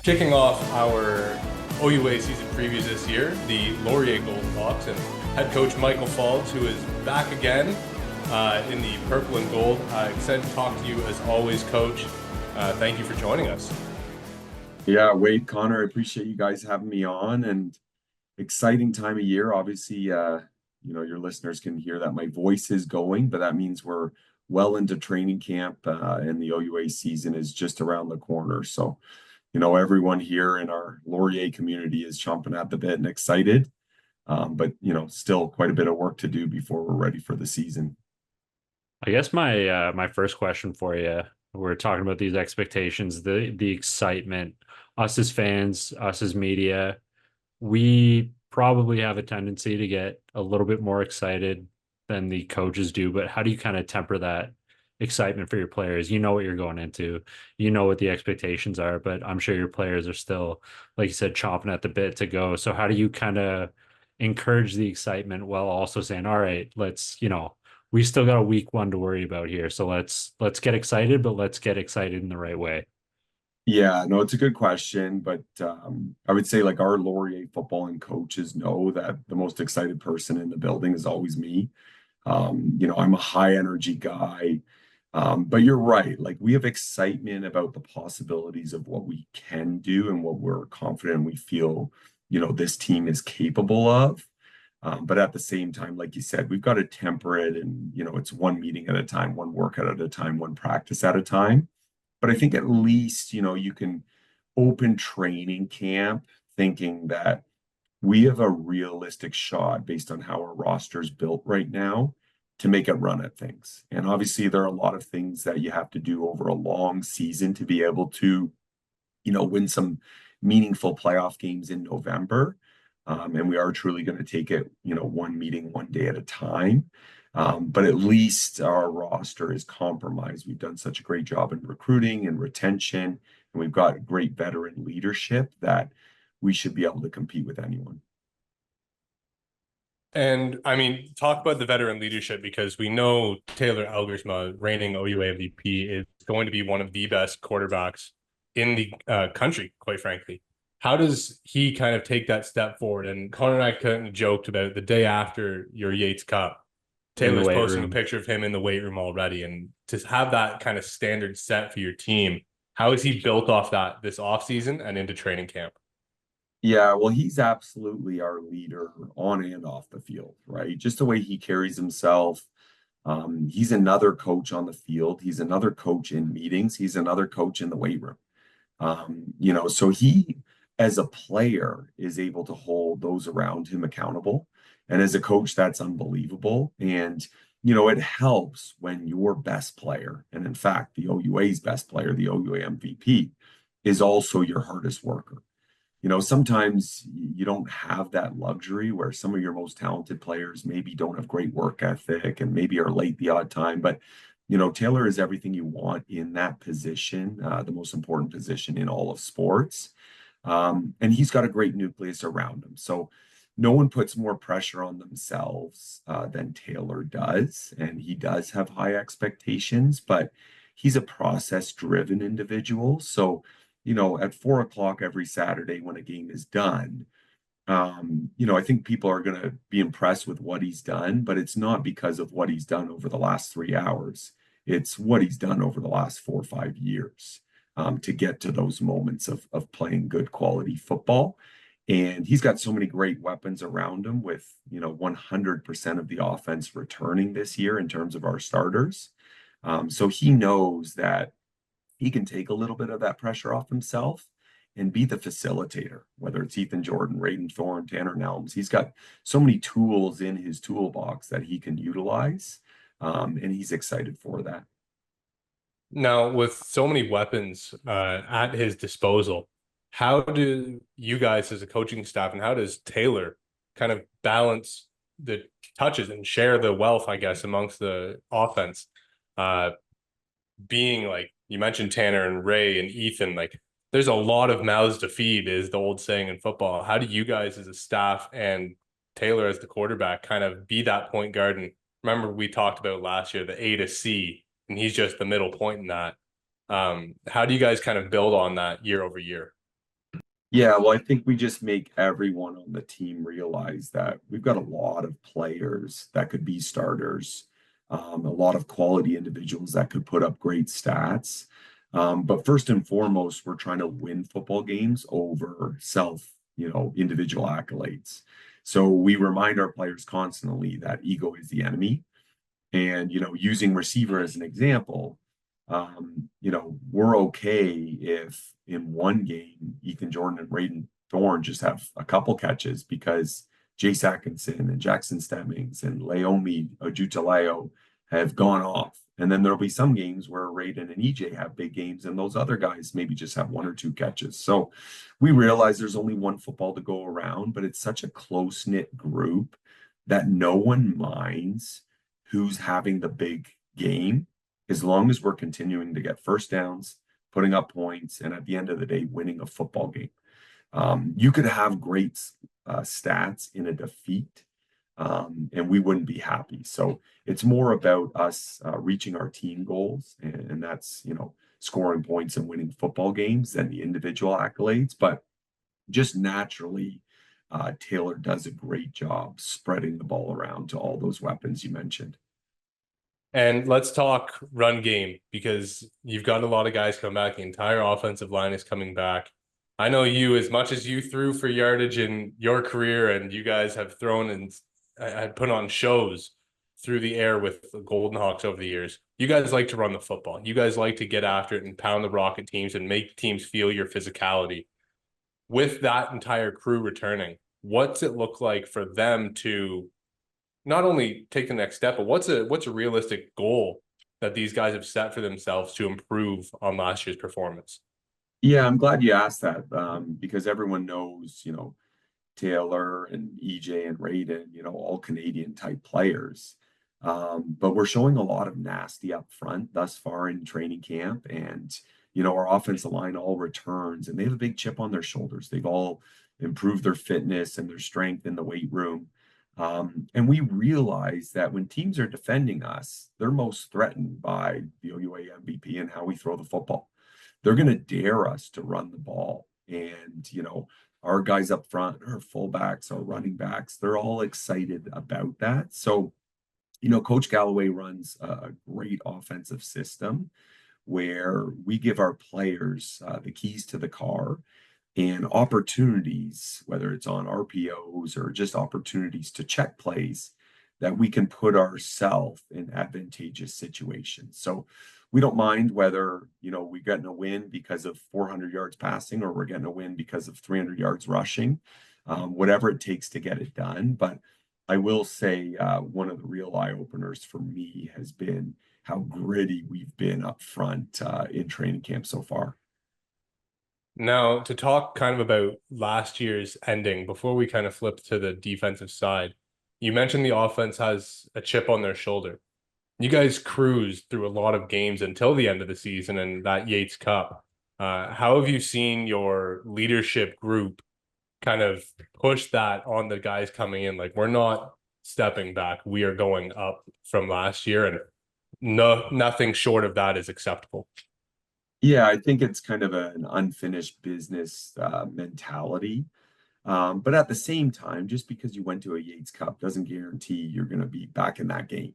Kicking off our OUA season previews this year, the Laurier Golden Hawks and head coach Michael Faulds, who is back again in the purple and gold. Excited to talk to you as always, Coach. Thank you for joining us. Yeah, Wade, Connor, I appreciate you guys having me on, and exciting time of year. Obviously, your listeners can hear that my voice is going, but that means we're well into training camp, and the OUA season is just around the corner. So, everyone here in our Laurier community is chomping at the bit and excited. But still quite a bit of work to do before we're ready for the season. I guess my first question for you, we're talking about these expectations, the excitement, us as fans, us as media, we probably have a tendency to get a little bit more excited than the coaches do, but how do you kind of temper that excitement for your players? You know what you're going into, you know what the expectations are, but I'm sure your players are still, like you said, chomping at the bit to go. So how do you kind of encourage the excitement while also saying, all right, we still got a week one to worry about here. So let's get excited, but let's get excited in the right way. Yeah, no, it's a good question, but I would say like our Laurier footballing coaches know that the most excited person in the building is always me. I'm a high energy guy. But you're right. Like we have excitement about the possibilities of what we can do and what we're confident we feel, this team is capable of. But at the same time, like you said, we've got to temper it and, it's one meeting at a time, one workout at a time, one practice at a time. But I think at least, you can open training camp thinking that we have a realistic shot based on how our roster is built right now to make a run at things. And obviously, there are a lot of things that you have to do over a long season to be able to, win some meaningful playoff games in November. And we are truly going to take it, one meeting, one day at a time. But at least our roster is compromised. We've done such a great job in recruiting and retention, and we've got great veteran leadership that we should be able to compete with anyone. And I mean, talk about the veteran leadership because we know Taylor Elgersma, reigning OUA MVP, is going to be one of the best quarterbacks in the country, quite frankly. How does he kind of take that step forward? And Connor and I kind of joked about the day after your Yates Cup, In the Taylor's weight posting a room. picture of him in the weight room already. And to have that kind of standard set for your team, how has he built off that this offseason and into training camp? Yeah, well, he's absolutely our leader on and off the field, right? Just the way he carries himself. He's another coach on the field. He's another coach in meetings. He's another coach in the weight room. So he, as a player, is able to hold those around him accountable. And as a coach, that's unbelievable. And, it helps when your best player, and in fact, the OUA's best player, the OUA MVP, is also your hardest worker. Sometimes you don't have that luxury where some of your most talented players maybe don't have great work ethic and maybe are late the odd time. But, Taylor is everything you want in that position, the most important position in all of sports. And he's got a great nucleus around him. So no one puts more pressure on themselves than Taylor does. And he does have high expectations, but he's a process-driven individual. So, at 4 o'clock every Saturday when a game is done, I think people are going to be impressed with what he's done, but it's not because of what he's done over the last 3 hours. It's what he's done over the last 4 or 5 years to get to those moments of playing good quality football. And he's got so many great weapons around him with, 100% of the offense returning this year in terms of our starters. So he knows that he can take a little bit of that pressure off himself and be the facilitator, whether it's Ethan Jordan, Raiden Thorne, Tanner Nelms. He's got so many tools in his toolbox that he can utilize, and he's excited for that. Now, with so many weapons at his disposal, how do you guys as a coaching staff and how does Taylor kind of balance the touches and share the wealth, I guess, amongst the offense? Being like you mentioned Tanner and Ray and Ethan, like there's a lot of mouths to feed, is the old saying in football. How do you guys as a staff and Taylor as the quarterback kind of be that point guard? And remember, we talked about last year the A to C, and he's just the middle point in that. How do you guys kind of build on that year over year? Yeah, well, I think we just make everyone on the team realize that we've got a lot of players that could be starters, a lot of quality individuals that could put up great stats. But first and foremost, we're trying to win football games over individual accolades. So we remind our players constantly that ego is the enemy. And, using receiver as an example, we're okay if in one game, Ethan Jordan and Braden Thorne just have a couple catches because Jace Atkinson and Jackson Stemmings and Laomi Ojutaleo have gone off. And then there'll be some games where Raiden and EJ have big games, and those other guys maybe just have one or two catches. So we realize there's only one football to go around, but it's such a close-knit group that no one minds who's having the big game as long as we're continuing to get first downs, putting up points, and at the end of the day, winning a football game. You could have great stats in a defeat, and we wouldn't be happy. So it's more about us reaching our team goals, and that's, scoring points and winning football games than the individual accolades. But just naturally, Taylor does a great job spreading the ball around to all those weapons you mentioned. And let's talk run game, because you've got a lot of guys coming back. The entire offensive line is coming back. I know you, as much as you threw for yardage in your career, and you guys have thrown and had put on shows through the air with the Golden Hawks over the years. You guys like to run the football. You guys like to get after it and pound the rock at teams and make teams feel your physicality. With that entire crew returning, what's it look like for them to not only take the next step, but what's a realistic goal that these guys have set for themselves to improve on last year's performance? Yeah, I'm glad you asked that, because everyone knows, Taylor and EJ and Raiden, all Canadian type players. But we're showing a lot of nasty up front thus far in training camp. And, our offensive line all returns and they have a big chip on their shoulders. They've all improved their fitness and their strength in the weight room. And we realize that when teams are defending us, they're most threatened by the OUA MVP and how we throw the football. They're going to dare us to run the ball. And, our guys up front, our fullbacks, our running backs, they're all excited about that. So, Coach Galloway runs a great offensive system where we give our players the keys to the car and opportunities, whether it's on RPOs or just opportunities to check plays that we can put ourselves in advantageous situations. So we don't mind whether, we're getting a win because of 400 yards passing or we're getting a win because of 300 yards rushing, whatever it takes to get it done. But I will say one of the real eye openers for me has been how gritty we've been up front in training camp so far. Now, to talk kind of about last year's ending, before we kind of flip to the defensive side, you mentioned the offense has a chip on their shoulder. You guys cruised through a lot of games until the end of the season and that Yates Cup. How have you seen your leadership group kind of push that on the guys coming in? Like, we're not stepping back. We are going up from last year, and nothing short of that is acceptable. Yeah, I think it's kind of an unfinished business mentality. But at the same time, just because you went to a Yates Cup doesn't guarantee you're going to be back in that game.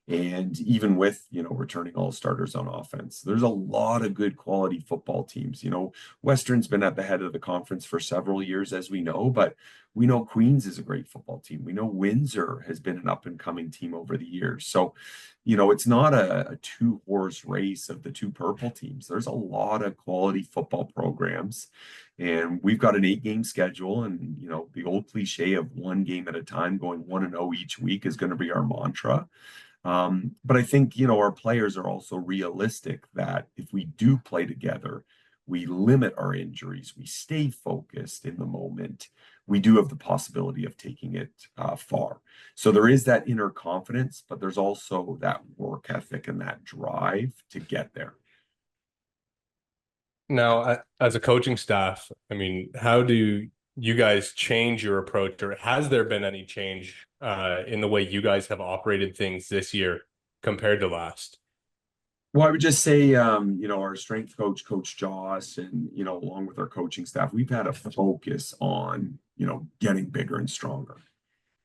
And even with, returning all starters on offense, there's a lot of good quality football teams. Western's been at the head of the conference for several years, as we know, but we know Queens is a great football team. We know Windsor has been an up and coming team over the years. So, it's not a two-horse race of the two purple teams. There's a lot of quality football programs. And we've got an 8-game schedule, and the old cliche of one game at a time, going 1-0 each week is going to be our mantra. But I think, our players are also realistic that if we do play together, we limit our injuries, we stay focused in the moment, we do have the possibility of taking it far. So there is that inner confidence, but there's also that work ethic and that drive to get there. Now, as a coaching staff, I mean, how do you guys change your approach, or has there been any change in the way you guys have operated things this year compared to last? Well, I would just say, our strength coach, Coach Joss, and, along with our coaching staff, we've had a focus on, getting bigger and stronger.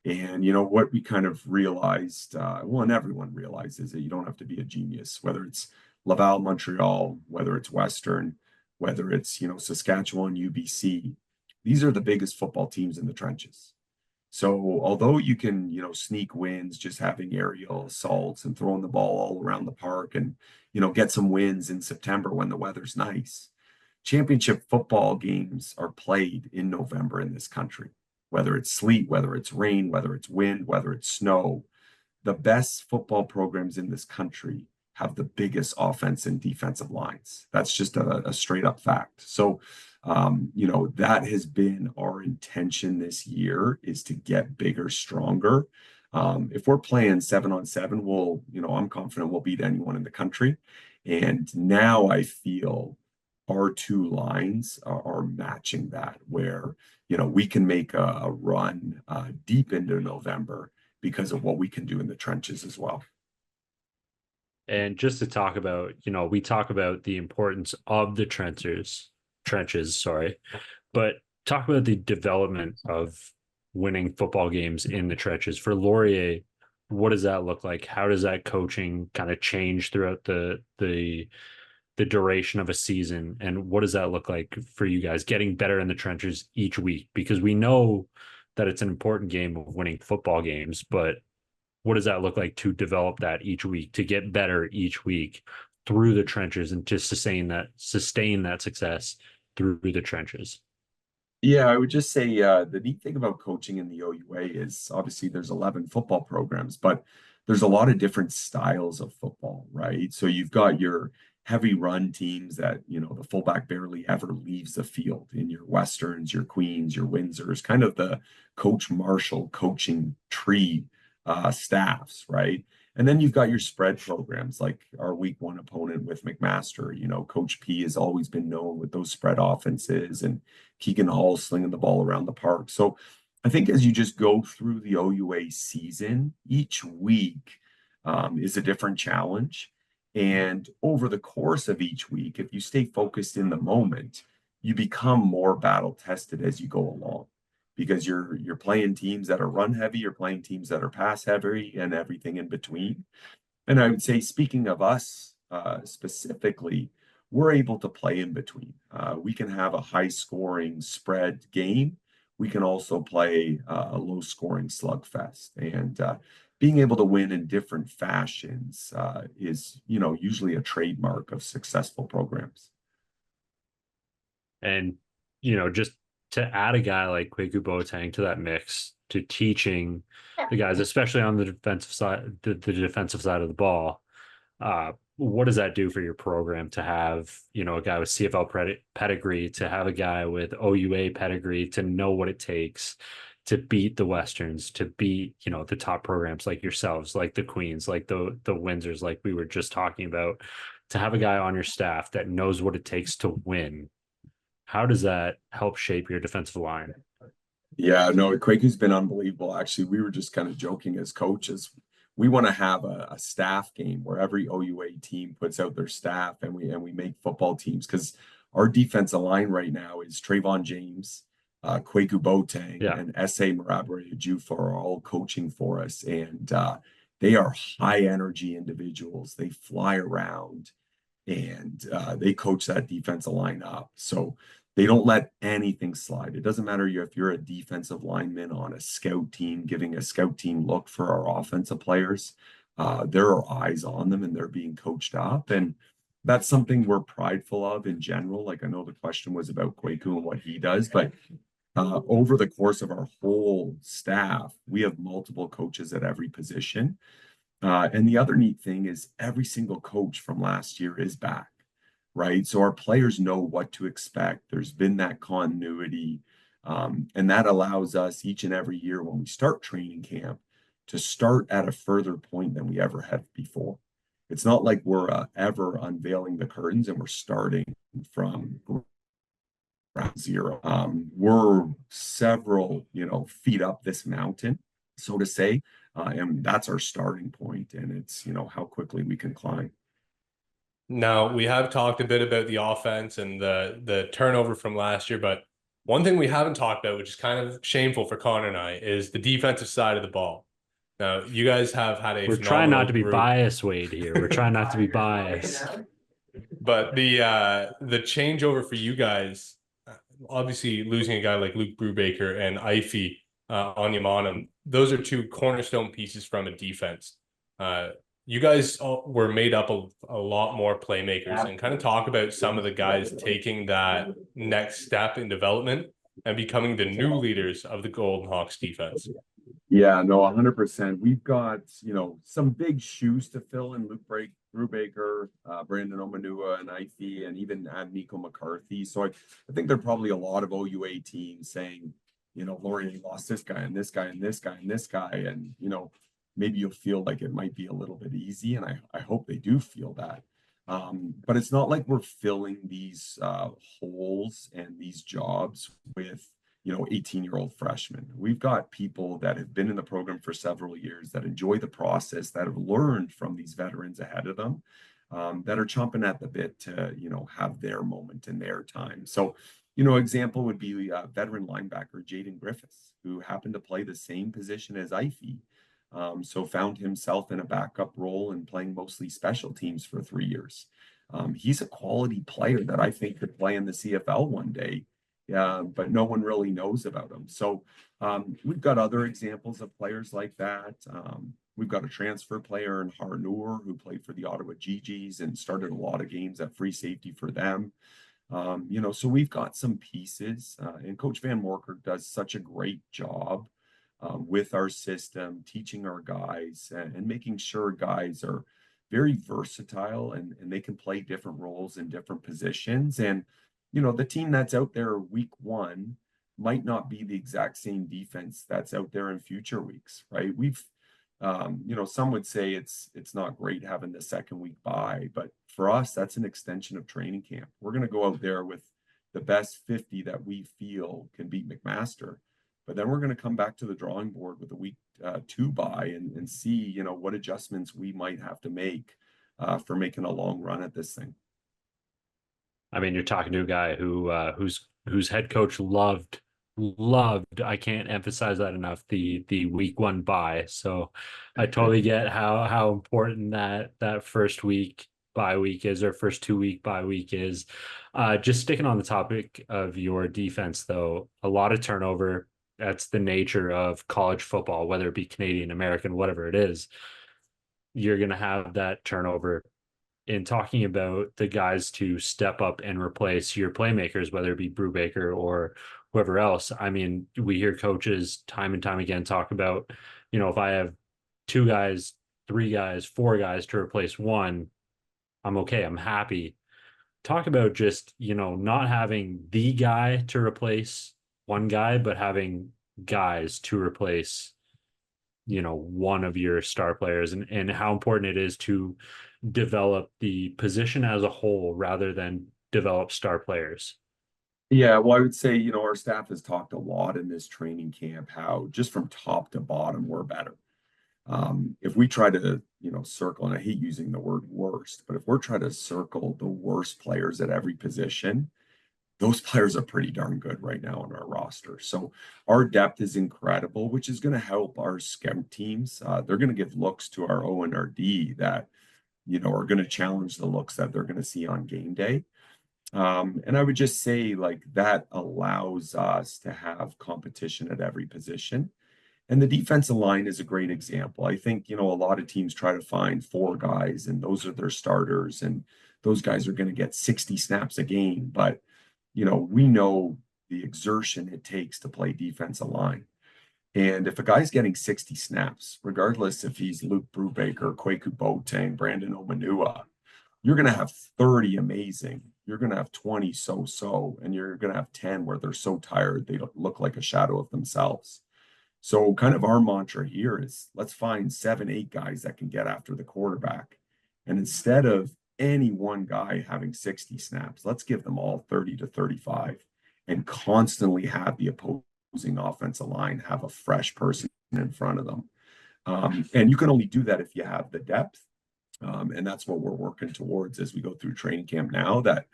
And, what we kind of realized, and everyone realizes that you don't have to be a genius, whether it's Laval, Montreal, whether it's Western, whether it's, Saskatchewan, UBC. These are the biggest football teams in the trenches. So although you can, sneak wins just having aerial assaults and throwing the ball all around the park and, get some wins in September when the weather's nice, championship football games are played in November in this country, whether it's sleet, whether it's rain, whether it's wind, whether it's snow. The best football programs in this country have the biggest offense and defensive lines. That's just a straight up fact. So, that has been our intention this year, is to get bigger, stronger. If we're playing 7-on-7, I'm confident we'll beat anyone in the country. And now I feel our two lines are matching that, where, we can make a run deep into November because of what we can do in the trenches as well. And just to talk about, we talk about the importance of the trenches, sorry, but talk about the development of winning football games in the trenches. For Laurier, what does that look like? How does that coaching kind of change throughout the duration of a season? And what does that look like for you guys getting better in the trenches each week? Because we know that it's an important game of winning football games, but what does that look like to develop that each week, to get better each week through the trenches and to sustain that success through the trenches? Yeah, I would just say the neat thing about coaching in the OUA is obviously there's 11 football programs, but there's a lot of different styles of football, right? So you've got your heavy run teams that, the fullback barely ever leaves the field, in your Westerns, your Queens, your Windsors, kind of the Coach Marshall coaching tree staffs, right? And then you've got your spread programs like our week one opponent with McMaster. Coach P has always been known with those spread offenses, and Keegan Hall slinging the ball around the park. So I think as you just go through the OUA season, each week is a different challenge. And over the course of each week, if you stay focused in the moment, you become more battle tested as you go along, because you're playing teams that are run heavy, you're playing teams that are pass heavy, and everything in between. And I would say, speaking of us specifically, we're able to play in between. We can have a high scoring spread game. We can also play a low scoring slugfest. And being able to win in different fashions is, usually a trademark of successful programs. And, just to add a guy like Kwaku Boateng to that mix, to teaching the guys, especially on the defensive side, the defensive side of the ball, what does that do for your program to have, a guy with CFL pedigree, to have a guy with OUA pedigree, to know what it takes to beat the Westerns, to beat, the top programs like yourselves, like the Queens, like the Windsors, like we were just talking about, to have a guy on your staff that knows what it takes to win? How does that help shape your defensive line? Yeah, no, Kwaku's been unbelievable. Actually, we were just kind of joking as coaches. We want to have a staff game where every OUA team puts out their staff, and we make football teams, because our defensive line right now is Trayvon James, Kwaku Boateng, and S.A. Marabra Jufa are all coaching for us. And they are high energy individuals. They fly around, and they coach that defensive line up. So they don't let anything slide. It doesn't matter if you're a defensive lineman on a scout team, giving a scout team look for our offensive players. There are eyes on them, and they're being coached up. And that's something we're prideful of in general. Like, I know the question was about Kwaku and what he does, but over the course of our whole staff, we have multiple coaches at every position. And the other neat thing is every single coach from last year is back, right? So our players know what to expect. There's been that continuity. And that allows us each and every year when we start training camp to start at a further point than we ever have before. It's not like we're ever unveiling the curtains and we're starting from ground zero. We're several, feet up this mountain, so to say. And that's our starting point, and it's, how quickly we can climb. Now, we have talked a bit about the offense and the turnover from last year, but one thing we haven't talked about, which is kind of shameful for Connor and I, is the defensive side of the ball. Now, you guys have had a We're trying not phenomenal to be group, biased, Wade, here. We're trying not to be biased. but the changeover for you guys, obviously losing a guy like Luke Brubaker and Ify Onyemanum, those are two cornerstone pieces from a defense. You guys were made up of a lot more playmakers, and kind of talk about some of the guys taking that next step in development and becoming the new leaders of the Golden Hawks defense. Yeah, no, 100%. We've got, some big shoes to fill in Luke Brubaker, Brandon Omanua, and Ify, and even add Nico McCarthy. So I think there are probably a lot of OUA teams saying, Laurier lost this guy and this guy and this guy and this guy. And, maybe you'll feel like it might be a little bit easy. And I hope they do feel that. But it's not like we're filling these holes and these jobs with 18-year-old freshmen. We've got people that have been in the program for several years, that enjoy the process, that have learned from these veterans ahead of them, that are chomping at the bit to, have their moment in their time. So, example would be veteran linebacker Jaden Griffiths, who happened to play the same position as Ify. So found himself in a backup role and playing mostly special teams for 3 years. He's a quality player that I think could play in the CFL one day. But no one really knows about him. So we've got other examples of players like that. We've got a transfer player in Harnour who played for the Ottawa GGs and started a lot of games at free safety for them. So we've got some pieces, and Coach Van Morker does such a great job with our system, teaching our guys and making sure guys are very versatile and they can play different roles in different positions. And the team that's out there week one might not be the exact same defense that's out there in future weeks, right? We've, some would say it's not great having the second week bye, but for us, that's an extension of training camp. We're going to go out there with the best 50 that we feel can beat McMaster, but then we're going to come back to the drawing board with a week 2 bye and see, what adjustments we might have to make for making a long run at this thing. I mean, you're talking to a guy whose head coach loved, I can't emphasize that enough, the week 1 bye. So I totally get how important that first week bye week is, or first 2-week bye week is. Just sticking on the topic of your defense, though, a lot of turnover. That's the nature of college football, whether it be Canadian, American, whatever it is. You're going to have that turnover. In talking about the guys to step up and replace your playmakers, whether it be Brubaker or whoever else, I mean, we hear coaches time and time again talk about, if I have 2 guys, 3 guys, 4 guys to replace one, I'm okay, I'm happy. Talk about just, not having the guy to replace one guy, but having guys to replace, one of your star players, and how important it is to develop the position as a whole rather than develop star players. Yeah, well, I would say, our staff has talked a lot in this training camp how just from top to bottom, we're better. If we try to, circle, and I hate using the word worst, but if we're trying to circle the worst players at every position, those players are pretty darn good right now on our roster. So our depth is incredible, which is going to help our scout teams. They're going to give looks to our O and our D that, are going to challenge the looks that they're going to see on game day. And I would just say like that allows us to have competition at every position. And the defensive line is a great example. I think, a lot of teams try to find 4 guys and those are their starters, and those guys are going to get 60 snaps a game. But, we know the exertion it takes to play defensive line. And if a guy's getting 60 snaps, regardless if he's Luke Brubaker, Kwaku Boateng, Brandon Omanua, you're going to have 30 amazing. You're going to have 20 so-so, and you're going to have 10 where they're so tired they look like a shadow of themselves. So kind of our mantra here is let's find 7, 8 guys that can get after the quarterback. And instead of any one guy having 60 snaps, let's give them all 30 to 35 and constantly have the opposing offensive line have a fresh person in front of them. And you can only do that if you have the depth. And that's what we're working towards as we go through training camp now, that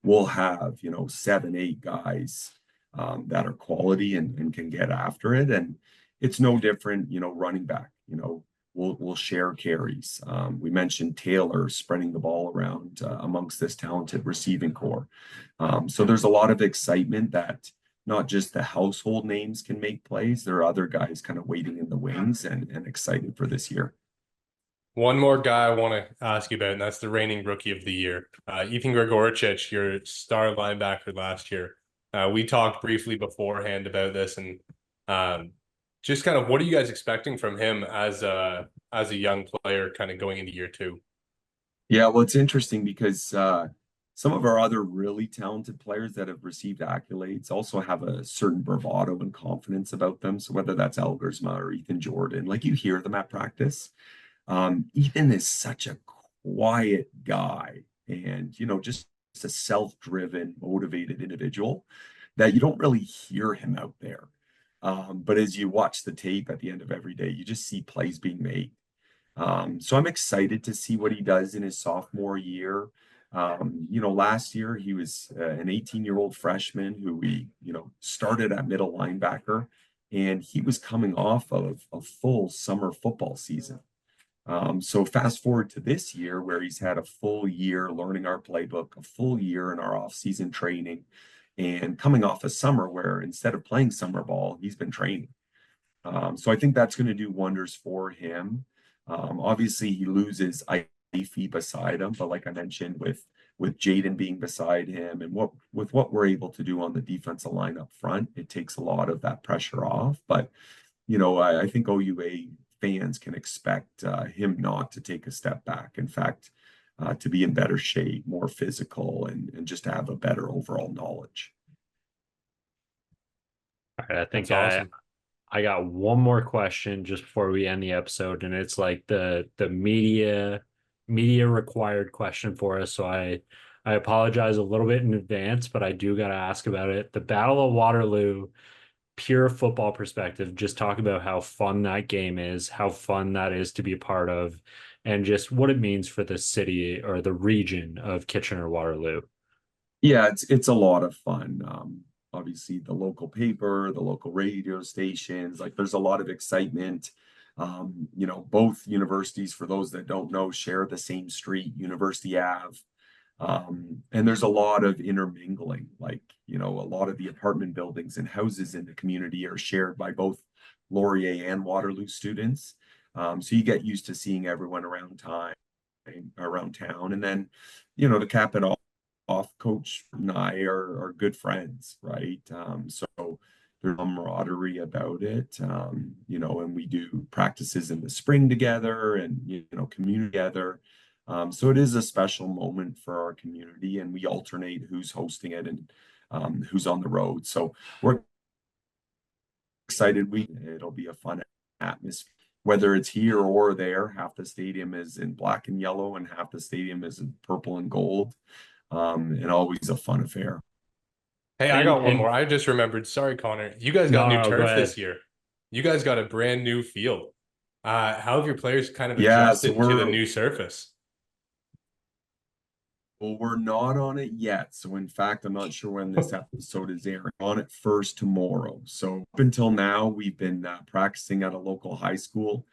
we'll have, 7, 8 guys that are quality and can get after it. And it's no different, running back, we'll share carries. We mentioned Taylor spreading the ball around amongst this talented receiving core. So there's a lot of excitement that not just the household names can make plays. There are other guys kind of waiting in the wings and excited for this year. One more guy I want to ask you about, and that's the reigning rookie of the year, Ethan Gregoricic, your star linebacker last year. We talked briefly beforehand about this, and just kind of what are you guys expecting from him as a young player, kind of going into year 2? Yeah, well, it's interesting because some of our other really talented players that have received accolades also have a certain bravado and confidence about them. So whether that's Elgersma or Ethan Jordan, like you hear them at practice. Ethan is such a quiet guy and, just a self-driven, motivated individual that you don't really hear him out there. But as you watch the tape at the end of every day, you just see plays being made. So I'm excited to see what he does in his sophomore year. Last year he was an 18-year-old freshman who we, started at middle linebacker, and he was coming off of a full summer football season. So fast forward to this year where he's had a full year learning our playbook, a full year in our off-season training, and coming off a summer where instead of playing summer ball, he's been training. So I think that's going to do wonders for him. Obviously, he loses Ify beside him, but like I mentioned, with Jaden being beside him and with what we're able to do on the defensive line up front, it takes a lot of that pressure off. But I think OUA fans can expect him not to take a step back. In fact, to be in better shape, more physical, and just to have a better overall knowledge. All right, I think That's awesome. I got one more question just before we end the episode, and it's like the media required question for us. So I apologize a little bit in advance, but I do got to ask about it. The Battle of Waterloo, pure football perspective, just talk about how fun that game is, how fun that is to be a part of, and just what it means for the city or the region of Kitchener-Waterloo. Yeah, it's a lot of fun. Obviously, the local paper, the local radio stations, like there's a lot of excitement. Both universities, for those that don't know, share the same street, University Ave. And there's a lot of intermingling, like, a lot of the apartment buildings and houses in the community are shared by both Laurier and Waterloo students. So you get used to seeing everyone around town. And then, to cap it off, Coach and I are good friends, right? So there's camaraderie about it, and we do practices in the spring together and, community together. So it is a special moment for our community, and we alternate who's hosting it and who's on the road. So we're excited. It'll be a fun atmosphere, whether it's here or there. Half the stadium is in black and yellow, and half the stadium is in purple and gold. And always a fun affair. Hey, I got one more. I just remembered. Sorry, Connor. You guys got new No, go turf ahead. this year. You guys got a brand new field. How have your players kind of Yeah, so adjusted to the new surface? Well, we're not on it yet. So in fact, I'm not sure when this episode is airing. We're on it first tomorrow. So up until now, we've been practicing at a local high school.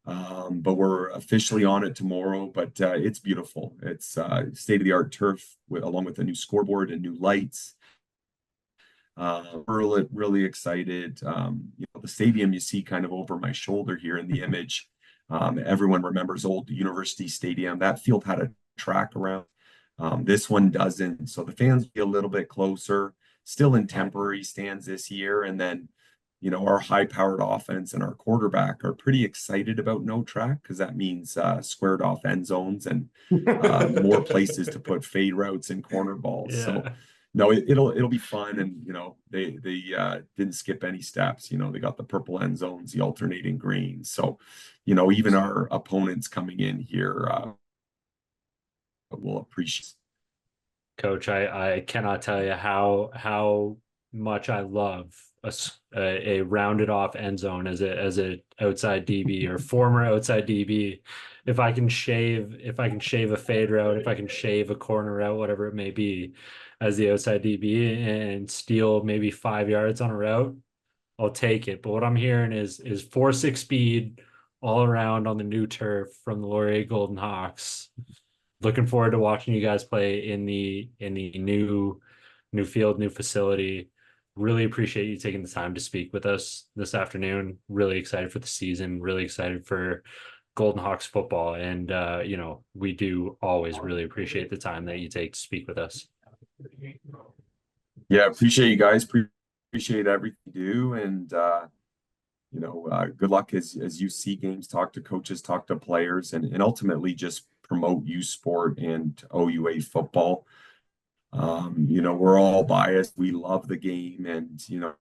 But we're officially on it tomorrow. But it's beautiful. It's state-of-the-art turf along with a new scoreboard and new lights. We're really excited. The stadium you see kind of over my shoulder here in the image. Everyone remembers old University Stadium. That field had a track around. This one doesn't. So the fans be a little bit closer, still in temporary stands this year. And then, our high-powered offense and our quarterback are pretty excited about no track because that means squared off end zones and more places to put fade routes and corner balls. Yeah. So no, it'll be fun. And, they didn't skip any steps. They got the purple end zones, the alternating greens. So, even our opponents coming in here will appreciate. Coach, I cannot tell you how much I love a rounded off end zone as a outside DB or former outside DB, if I can shave a fade route, if I can shave a corner route, whatever it may be, as the outside DB and steal maybe 5 yards on a route, I'll take it. But what I'm hearing is 4.6 speed all around on the new turf from the Laurier Golden Hawks. Looking forward to watching you guys play in the new field, new facility. Really appreciate you taking the time to speak with us this afternoon. Really excited for the season, really excited for Golden Hawks football. And you know, we do always really appreciate the time that you take to speak with us. Yeah, appreciate you guys. Appreciate everything you do, and you know, good luck as you see games, talk to coaches, talk to players, and ultimately just promote youth sport and OUA football. You know, we're all biased. We love the game, and you know,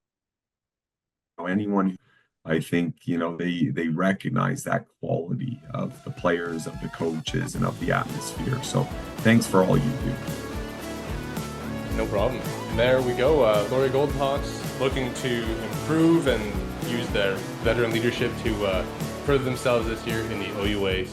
anyone, I think, you know, they recognize that quality of the players, of the coaches, and of the atmosphere. So thanks for all you do. No problem. There we go. Laurier Golden Hawks looking to improve and use their veteran leadership to further themselves this year in the OUA